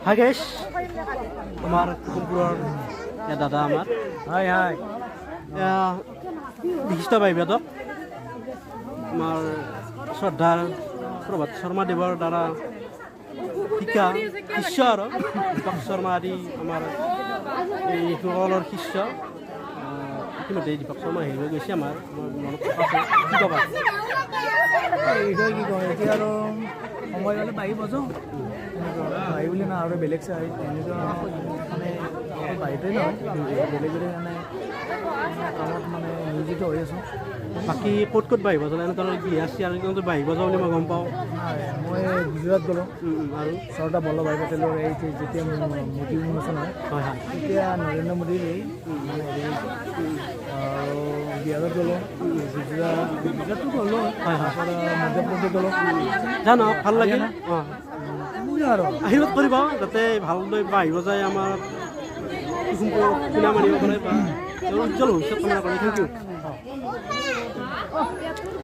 hi guys, আমাৰ কুকুৰেৰ দাদা আমাৰ হাই হাই বিশিষ্ট ভাইবেদক আমাৰ শ্ৰদ্ধাৰ প্ৰভাত শৰ্মা দেৱৰ দ্বাৰা শিক্ষা শিষ্য আৰু দীপক শৰ্মা আদি আমাৰ এইসকলৰ শিষ্য ইতিমধ্যে দীপক শৰ্মা হেৰি হৈ গৈছে আমাৰ মনত আছে কি ক'বা এইটোৱে কি কওঁ এতিয়া আৰু সময় হ'লে বাঢ়ি বজাওঁ বাঢ়ি বুলি নহয় আৰু বেলেগ চাই এনেকুৱা মানে বাঢ়িটোৱে নহয় বেলেগ বেলেগ মানে কামত মানে নিয়োজিত হৈ আছোঁ বাকী ক'ত ক'ত বাঢ়িব যাওঁ এনেকুৱা বিয়া চিয়া কিন্তু বাঢ়িব যাওঁ বুলি মই গম পাওঁ মই গুজৰাট গ'লোঁ আৰু চৰ্দাৰ বল্লভভাই পেটেলৰ এই যেতিয়া মোদী উন্মোচন হয় হয় হয় তেতিয়া নৰেন্দ্ৰ মোদীৰ এই মানে হেৰি আৰু বিহাৰত গ'লোঁ গুজৰাটটো গ'লোঁ হয় হয় মধ্য প্ৰদেশ গ'লোঁ জানো ভাল লাগিল অঁ আৰু আশীৰ্বাদ কৰিব যাতে ভালদৰে বাঢ়িব যায় আমাৰ কিনা মাৰিব পাৰে বা উজ্জ্বল ভৱিষ্যত কামনা কৰে থেংক ইউ